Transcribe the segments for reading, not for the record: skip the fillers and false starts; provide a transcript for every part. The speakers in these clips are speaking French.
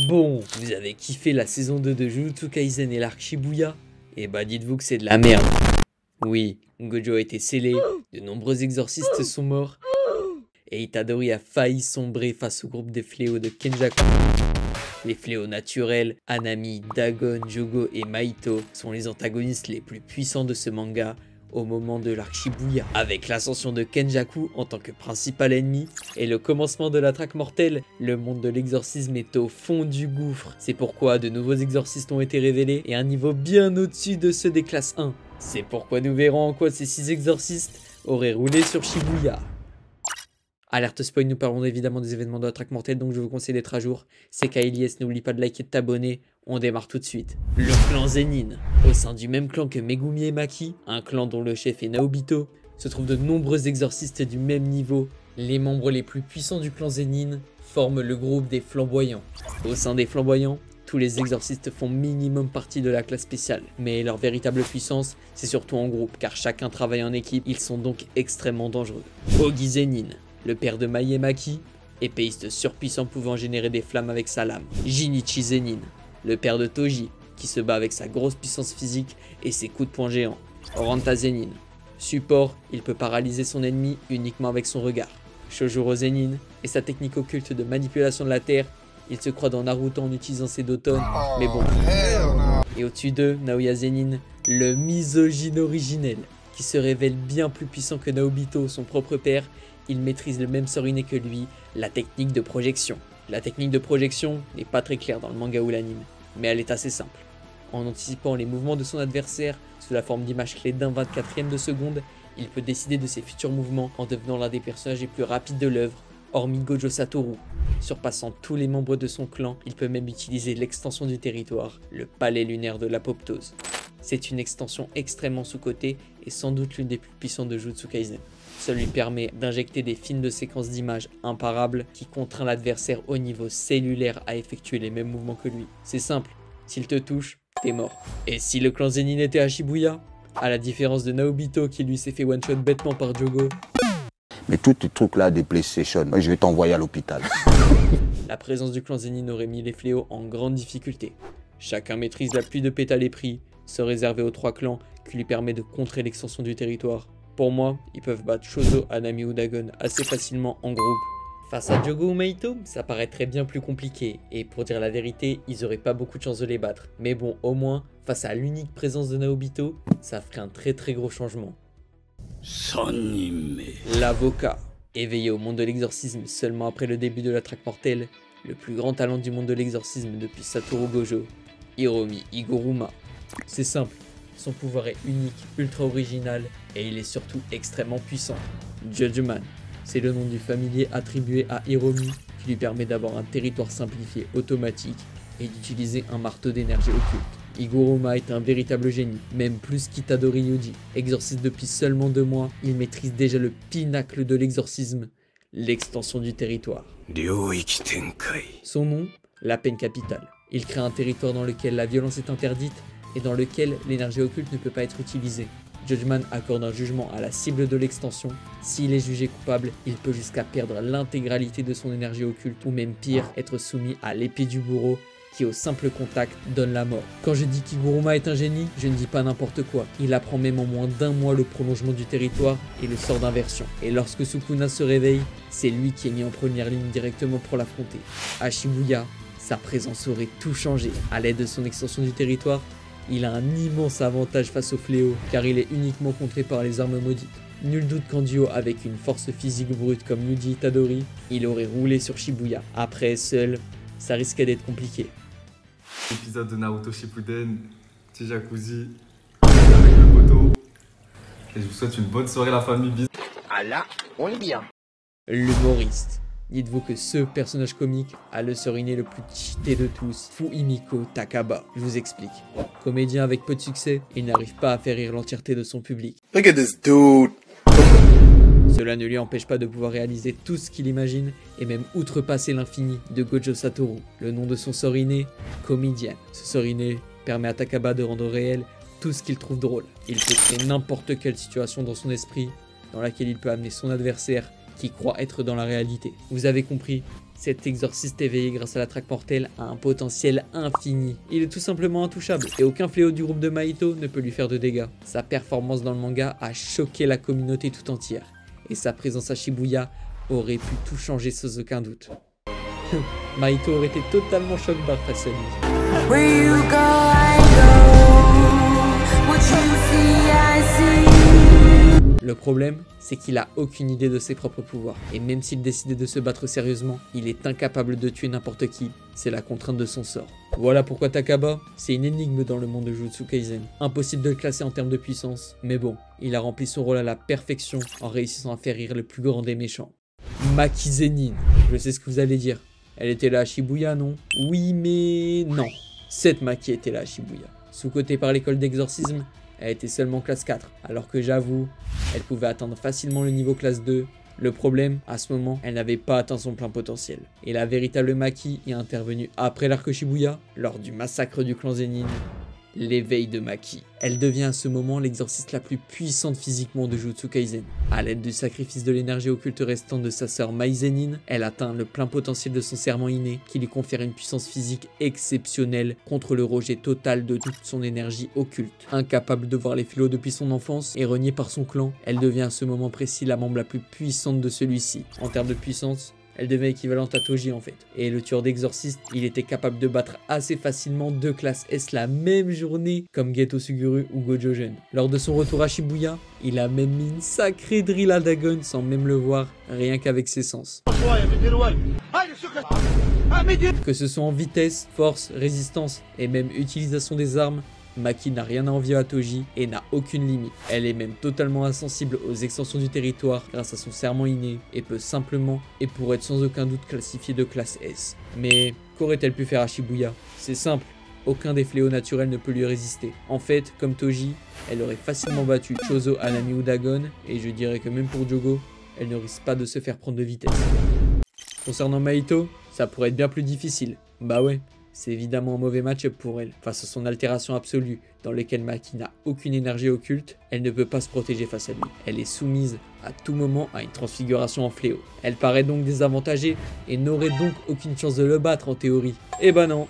Bon, vous avez kiffé la saison 2 de Jujutsu Kaisen et l'arc Shibuya? Eh bah dites-vous que c'est de la merde. Oui, Gojo a été scellé, de nombreux exorcistes sont morts, et Itadori a failli sombrer face au groupe des fléaux de Kenjaku. Les fléaux naturels, Hanami, Dagon, Jogo et Mahito sont les antagonistes les plus puissants de ce manga au moment de l'arc Shibuya. Avec l'ascension de Kenjaku en tant que principal ennemi et le commencement de la traque mortelle, le monde de l'exorcisme est au fond du gouffre. C'est pourquoi de nouveaux exorcistes ont été révélés et un niveau bien au-dessus de ceux des classes 1. C'est pourquoi nous verrons en quoi ces 6 exorcistes auraient roulé sur Shibuya. Alerte spoil, nous parlons évidemment des événements de la traque mortelle, donc je vous conseille d'être à jour. C'est Kaelies, n'oublie pas de liker et de t'abonner, on démarre tout de suite. Le clan Zenin. Au sein du même clan que Megumi et Maki, un clan dont le chef est Naobito, se trouvent de nombreux exorcistes du même niveau. Les membres les plus puissants du clan Zenin forment le groupe des flamboyants. Au sein des flamboyants, tous les exorcistes font minimum partie de la classe spéciale, mais leur véritable puissance, c'est surtout en groupe, car chacun travaille en équipe, ils sont donc extrêmement dangereux. Ogi Zenin. Le père de Mai et Maki, épéiste surpuissant pouvant générer des flammes avec sa lame. Jinichi Zenin, le père de Toji, qui se bat avec sa grosse puissance physique et ses coups de poing géants. Oranta Zenin, support, il peut paralyser son ennemi uniquement avec son regard. Shojuro Zenin et sa technique occulte de manipulation de la terre, il se croit dans Naruto en utilisant ses doton, mais bon. Et au-dessus d'eux, Naoya Zenin, le misogyne originel, qui se révèle bien plus puissant que Naobito, son propre père. Il maîtrise le même sort inné que lui, la technique de projection. La technique de projection n'est pas très claire dans le manga ou l'anime, mais elle est assez simple. En anticipant les mouvements de son adversaire sous la forme d'images clés d'un 24e de seconde, il peut décider de ses futurs mouvements en devenant l'un des personnages les plus rapides de l'œuvre, hormis Gojo Satoru. Surpassant tous les membres de son clan, il peut même utiliser l'extension du territoire, le palais lunaire de l'apoptose. C'est une extension extrêmement sous-cotée et sans doute l'une des plus puissantes de Jujutsu Kaisen. Ça lui permet d'injecter des films de séquences d'images imparables qui contraint l'adversaire au niveau cellulaire à effectuer les mêmes mouvements que lui. C'est simple, s'il te touche, t'es mort. Et si le clan Zenin était à Shibuya, à la différence de Naobito qui lui s'est fait one-shot bêtement par Jogo. Mais tous tes trucs là des PlayStation, moi je vais t'envoyer à l'hôpital. La présence du clan Zenin aurait mis les fléaux en grande difficulté. Chacun maîtrise la pluie de pétales et prix, se réserver aux 3 clans qui lui permet de contrer l'extension du territoire. Pour moi, ils peuvent battre Shozo, Hanami ou Dagon assez facilement en groupe. Face à Jogo ou Mahito, ça paraîtrait bien plus compliqué, et pour dire la vérité, ils auraient pas beaucoup de chance de les battre. Mais bon, au moins, face à l'unique présence de Naobito, ça ferait un très gros changement. L'avocat. Éveillé au monde de l'exorcisme seulement après le début de la traque mortelle, le plus grand talent du monde de l'exorcisme depuis Satoru Gojo, Hiromi Higuruma. C'est simple. Son pouvoir est unique, ultra original et il est surtout extrêmement puissant. Judgment, c'est le nom du familier attribué à Hiromi qui lui permet d'avoir un territoire simplifié automatique et d'utiliser un marteau d'énergie occulte. Higuruma est un véritable génie, même plus qu'Itadori Yuji. Exorciste depuis seulement 2 mois, il maîtrise déjà le pinacle de l'exorcisme, l'extension du territoire. Son nom, la peine capitale. Il crée un territoire dans lequel la violence est interdite et dans lequel l'énergie occulte ne peut pas être utilisée. Judgment accorde un jugement à la cible de l'extension. S'il est jugé coupable, il peut jusqu'à perdre l'intégralité de son énergie occulte ou même pire, être soumis à l'épée du bourreau qui au simple contact donne la mort. Quand je dis qu'Higuruma est un génie, je ne dis pas n'importe quoi. Il apprend même en moins d'1 mois le prolongement du territoire et le sort d'inversion. Et lorsque Sukuna se réveille, c'est lui qui est mis en première ligne directement pour l'affronter. À Shibuya, sa présence aurait tout changé. À l'aide de son extension du territoire, il a un immense avantage face au fléau, car il est uniquement contré par les armes maudites. Nul doute qu'en duo avec une force physique brute comme Yuji Itadori, il aurait roulé sur Shibuya. Après, seul, ça risquait d'être compliqué. Épisode de Naruto Shippuden, petit jacuzzi, avec le poteau. Et je vous souhaite une bonne soirée la famille, bisous. Ah là, on est bien. L'humoriste. Dites-vous que ce personnage comique a le sort inné le plus cheaté de tous, Fumiko Takaba. Je vous explique. Comédien avec peu de succès, il n'arrive pas à faire rire l'entièreté de son public. Look at this dude. Cela ne lui empêche pas de pouvoir réaliser tout ce qu'il imagine et même outrepasser l'infini de Gojo Satoru. Le nom de son sort inné, comédien. Ce sort inné permet à Takaba de rendre réel tout ce qu'il trouve drôle. Il peut créer n'importe quelle situation dans son esprit dans laquelle il peut amener son adversaire qui croit être dans la réalité. Vous avez compris, Cet exorciste éveillé grâce à la traque mortelle a un potentiel infini. Il est tout simplement intouchable et aucun fléau du groupe de Mahito ne peut lui faire de dégâts. Sa performance dans le manga a choqué la communauté tout entière et sa présence à Shibuya aurait pu tout changer sans aucun doute. Mahito aurait été totalement choc-barre face à lui. Where you go, I go. What you see, I see. Le problème, c'est qu'il a aucune idée de ses propres pouvoirs. Et même s'il décidait de se battre sérieusement, il est incapable de tuer n'importe qui. C'est la contrainte de son sort. Voilà pourquoi Takaba, c'est une énigme dans le monde de Jujutsu Kaisen. Impossible de le classer en termes de puissance, mais bon, il a rempli son rôle à la perfection en réussissant à faire rire le plus grand des méchants. Maki Zenin, je sais ce que vous allez dire. Elle était là à Shibuya, non? Oui, mais non. Cette Maki était là à Shibuya. Sous-cotée par l'école d'exorcisme, elle était seulement classe 4. Alors que j'avoue, elle pouvait atteindre facilement le niveau classe 2. Le problème, à ce moment, elle n'avait pas atteint son plein potentiel. Et la véritable Maki est intervenue après l'arc Shibuya, lors du massacre du clan Zenin. L'éveil de Maki. Elle devient à ce moment l'exorciste la plus puissante physiquement de Jujutsu Kaisen. À l'aide du sacrifice de l'énergie occulte restante de sa sœur Mai Zenin, elle atteint le plein potentiel de son serment inné qui lui confère une puissance physique exceptionnelle contre le rejet total de toute son énergie occulte. Incapable de voir les fléaux depuis son enfance et reniée par son clan, elle devient à ce moment précis la membre la plus puissante de celui-ci. En termes de puissance, elle devient équivalente à Toji en fait. Et le tueur d'exorciste, il était capable de battre assez facilement deux classes S la même journée, comme Geto Suguru ou Gojogen. Lors de son retour à Shibuya, il a même mis une sacrée drill à Dagon sans même le voir, rien qu'avec ses sens. Que ce soit en vitesse, force, résistance et même utilisation des armes, Maki n'a rien à envier à Toji et n'a aucune limite. Elle est même totalement insensible aux extensions du territoire grâce à son serment inné et peut simplement et pour être sans aucun doute classifiée de classe S. Mais qu'aurait-elle pu faire à Shibuya? C'est simple, aucun des fléaux naturels ne peut lui résister. En fait, comme Toji, elle aurait facilement battu Chozo, Anami ou Dagon et je dirais que même pour Jogo, elle ne risque pas de se faire prendre de vitesse. Concernant Mahito, ça pourrait être bien plus difficile. Bah ouais. C'est évidemment un mauvais match-up pour elle. Face à son altération absolue, dans laquelle Maki n'a aucune énergie occulte, elle ne peut pas se protéger face à lui. Elle est soumise à tout moment à une transfiguration en fléau. Elle paraît donc désavantagée et n'aurait donc aucune chance de le battre en théorie. Eh ben non.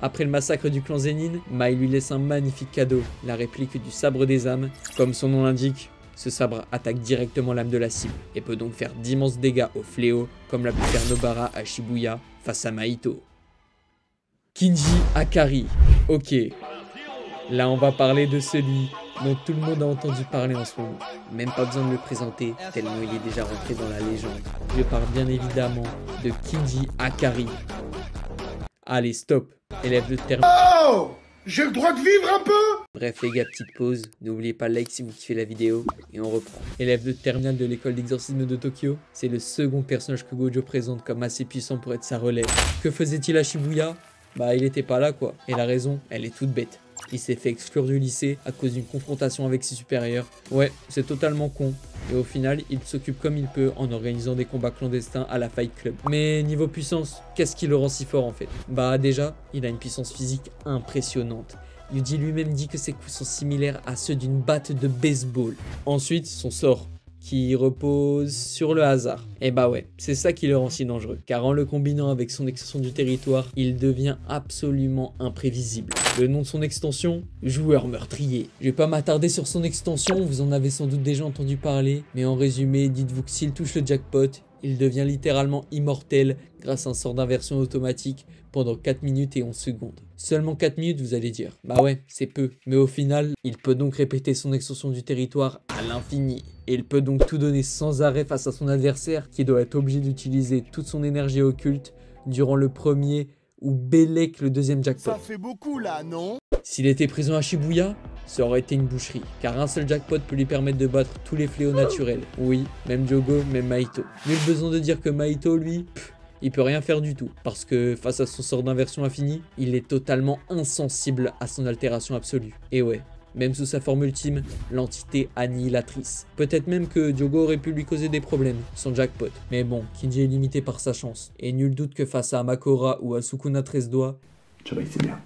Après le massacre du clan Zenin, Mai lui laisse un magnifique cadeau, la réplique du sabre des âmes. Comme son nom l'indique, ce sabre attaque directement l'âme de la cible et peut donc faire d'immenses dégâts au fléau, comme l'a pu faire Nobara à Shibuya face à Mahito. Kinji Akari. Ok, là on va parler de celui dont tout le monde a entendu parler en ce moment. Même pas besoin de le présenter, tellement il est déjà rentré dans la légende. Je parle bien évidemment de Kinji Akari. Allez, stop, élève de terme. Oh, j'ai le droit de vivre un peu. Bref les gars, petite pause, n'oubliez pas le like si vous kiffez la vidéo, et on reprend. Élève de terminale de l'école d'exorcisme de Tokyo, c'est le second personnage que Gojo présente comme assez puissant pour être sa relève. Que faisait-il à Shibuya? Bah il était pas là quoi, et la raison, elle est toute bête. Il s'est fait exclure du lycée à cause d'une confrontation avec ses supérieurs. Ouais, c'est totalement con. Et au final, il s'occupe comme il peut en organisant des combats clandestins à la Fight Club. Mais niveau puissance, qu'est-ce qui le rend si fort en fait? Bah déjà, il a une puissance physique impressionnante. Yuji lui-même dit que ses coups sont similaires à ceux d'une batte de baseball. Ensuite, son sort, qui repose sur le hasard. Et bah ouais, c'est ça qui le rend si dangereux, car en le combinant avec son extension du territoire, il devient absolument imprévisible. Le nom de son extension, joueur meurtrier. Je vais pas m'attarder sur son extension, vous en avez sans doute déjà entendu parler, mais en résumé, dites-vous que s'il touche le jackpot, il devient littéralement immortel grâce à un sort d'inversion automatique pendant 4 minutes et 11 secondes. Seulement 4 minutes vous allez dire, bah ouais, c'est peu. Mais au final, il peut donc répéter son extension du territoire à l'infini. Et il peut donc tout donner sans arrêt face à son adversaire qui doit être obligé d'utiliser toute son énergie occulte durant le premier ou bellec le deuxième jackpot. Ça fait beaucoup là, non? S'il était présent à Shibuya, ça aurait été une boucherie, car un seul jackpot peut lui permettre de battre tous les fléaux naturels. Oui, même Jogo, même Mahito. Nul besoin de dire que Mahito, lui, il peut rien faire du tout, parce que face à son sort d'inversion infini, il est totalement insensible à son altération absolue. Et ouais, même sous sa forme ultime, l'entité annihilatrice. Peut-être même que Jogo aurait pu lui causer des problèmes, son jackpot. Mais bon, Kinji est limité par sa chance, et nul doute que face à Amakora ou à Sukuna 13 doigts, c'est bien.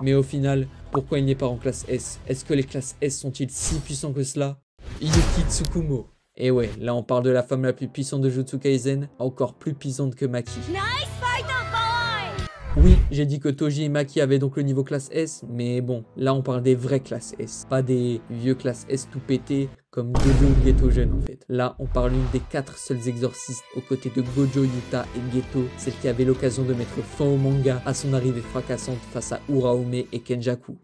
Mais au final, pourquoi il n'est pas en classe S? Est-ce que les classes S sont-ils si puissants que cela? Yuki Tsukumo. Et ouais, là on parle de la femme la plus puissante de Jujutsu Kaisen, encore plus puissante que Maki. Oui, j'ai dit que Toji et Maki avaient donc le niveau classe S, mais bon, là on parle des vraies classes S, pas des vieux classes S tout pétés comme Gojo ou Geto jeune en fait. Là on parle d'une des 4 seuls exorcistes aux côtés de Gojo, Yuta et Geto, celle qui avait l'occasion de mettre fin au manga à son arrivée fracassante face à Uraume et Kenjaku.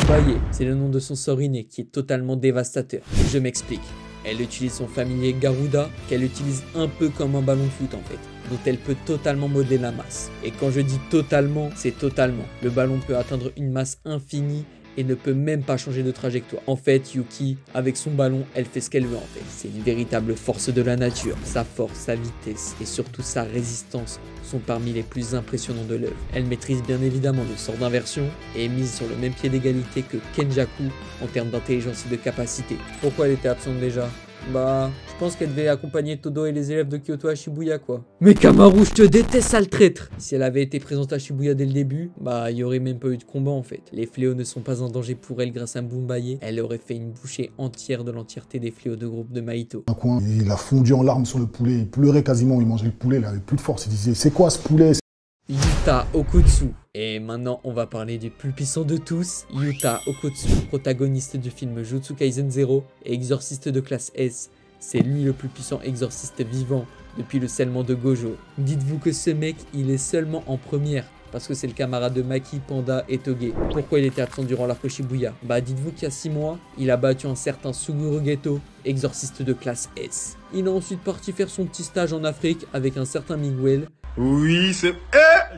Bumbaye, c'est le nom de son sort inné qui est totalement dévastateur. Je m'explique. Elle utilise son familier Garuda, qu'elle utilise un peu comme un ballon de foot en fait, dont elle peut totalement modeler la masse. Et quand je dis totalement, c'est totalement. Le ballon peut atteindre une masse infinie et ne peut même pas changer de trajectoire. En fait, Yuki, avec son ballon, elle fait ce qu'elle veut en fait. C'est une véritable force de la nature. Sa force, sa vitesse et surtout sa résistance sont parmi les plus impressionnants de l'œuvre. Elle maîtrise bien évidemment le sort d'inversion et est mise sur le même pied d'égalité que Kenjaku en termes d'intelligence et de capacité. Pourquoi elle était absente déjà ? Bah, je pense qu'elle devait accompagner Todo et les élèves de Kyoto à Shibuya quoi. Mais Kamaru, je te déteste, sale traître! Si elle avait été présente à Shibuya dès le début, bah il y aurait même pas eu de combat en fait. Les fléaux ne sont pas un danger pour elle grâce à Bumbaye. Elle aurait fait une bouchée entière de l'entièreté des fléaux de groupe de Mahito. Un coin, il a fondu en larmes sur le poulet, il pleurait quasiment, il mangeait le poulet, il avait plus de force, il disait c'est quoi ce poulet? Yuta Okotsu. Et maintenant, on va parler du plus puissant de tous, Yuta Okotsu, protagoniste du film Jujutsu Kaisen 0 et exorciste de classe S. C'est lui le plus puissant exorciste vivant depuis le scellement de Gojo. Dites-vous que ce mec, il est seulement en première parce que c'est le camarade de Maki, Panda et Toge. Pourquoi il était absent durant l'arc Shibuya? Bah dites-vous qu'il y a 6 mois, il a battu un certain Suguru Geto, exorciste de classe S. Il est ensuite parti faire son petit stage en Afrique avec un certain Miguel. Oui, c'est...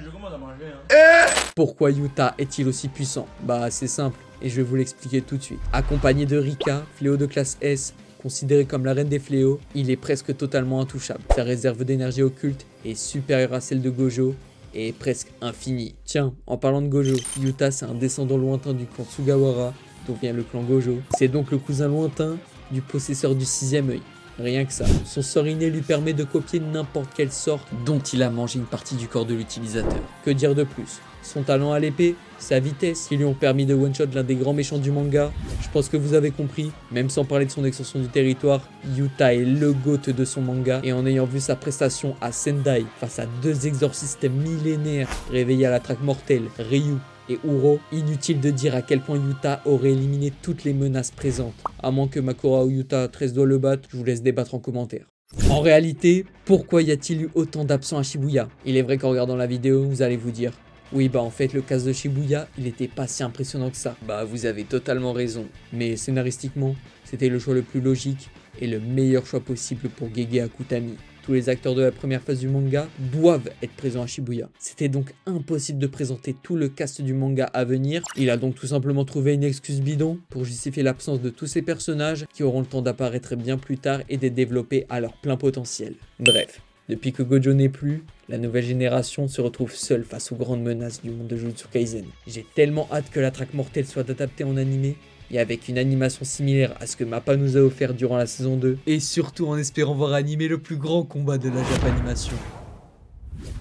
Je commence à manger, hein. Pourquoi Yuta est-il aussi puissant? Bah c'est simple, et je vais vous l'expliquer tout de suite. Accompagné de Rika, fléau de classe S, considéré comme la reine des fléaux, il est presque totalement intouchable. Sa réserve d'énergie occulte est supérieure à celle de Gojo, et est presque infinie. Tiens, en parlant de Gojo, Yuta c'est un descendant lointain du clan Sugawara, dont vient le clan Gojo. C'est donc le cousin lointain du possesseur du 6e œil. Rien que ça. Son sort inné lui permet de copier n'importe quelle sorte dont il a mangé une partie du corps de l'utilisateur. Que dire de plus? Son talent à l'épée, sa vitesse, qui lui ont permis de one-shot l'un des grands méchants du manga. Je pense que vous avez compris, même sans parler de son extension du territoire, Yuta est le GOAT de son manga. Et en ayant vu sa prestation à Sendai, face à 2 exorcistes millénaires réveillés à la traque mortelle, Ryu et Uro, inutile de dire à quel point Yuta aurait éliminé toutes les menaces présentes. À moins que Makura ou Yuta 13 doigts le battent, je vous laisse débattre en commentaire. En réalité, pourquoi y a-t-il eu autant d'absents à Shibuya? Il est vrai qu'en regardant la vidéo, vous allez vous dire oui bah en fait le casse de Shibuya, il était pas si impressionnant que ça. Bah vous avez totalement raison. Mais scénaristiquement, c'était le choix le plus logique et le meilleur choix possible pour Gege Akutami. Tous les acteurs de la première phase du manga doivent être présents à Shibuya. C'était donc impossible de présenter tout le cast du manga à venir. Il a donc tout simplement trouvé une excuse bidon pour justifier l'absence de tous ces personnages qui auront le temps d'apparaître bien plus tard et d'être développés à leur plein potentiel. Bref, depuis que Gojo n'est plus, la nouvelle génération se retrouve seule face aux grandes menaces du monde de Jujutsu Kaisen. J'ai tellement hâte que la traque mortelle soit adaptée en animé, et avec une animation similaire à ce que Mappa nous a offert durant la saison 2, et surtout en espérant voir animer le plus grand combat de la Japanimation.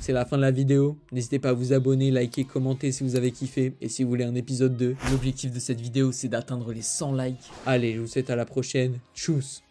C'est la fin de la vidéo, n'hésitez pas à vous abonner, liker, commenter si vous avez kiffé, et si vous voulez un épisode 2. L'objectif de cette vidéo c'est d'atteindre les 100 likes. Allez, je vous souhaite à la prochaine, tchuss.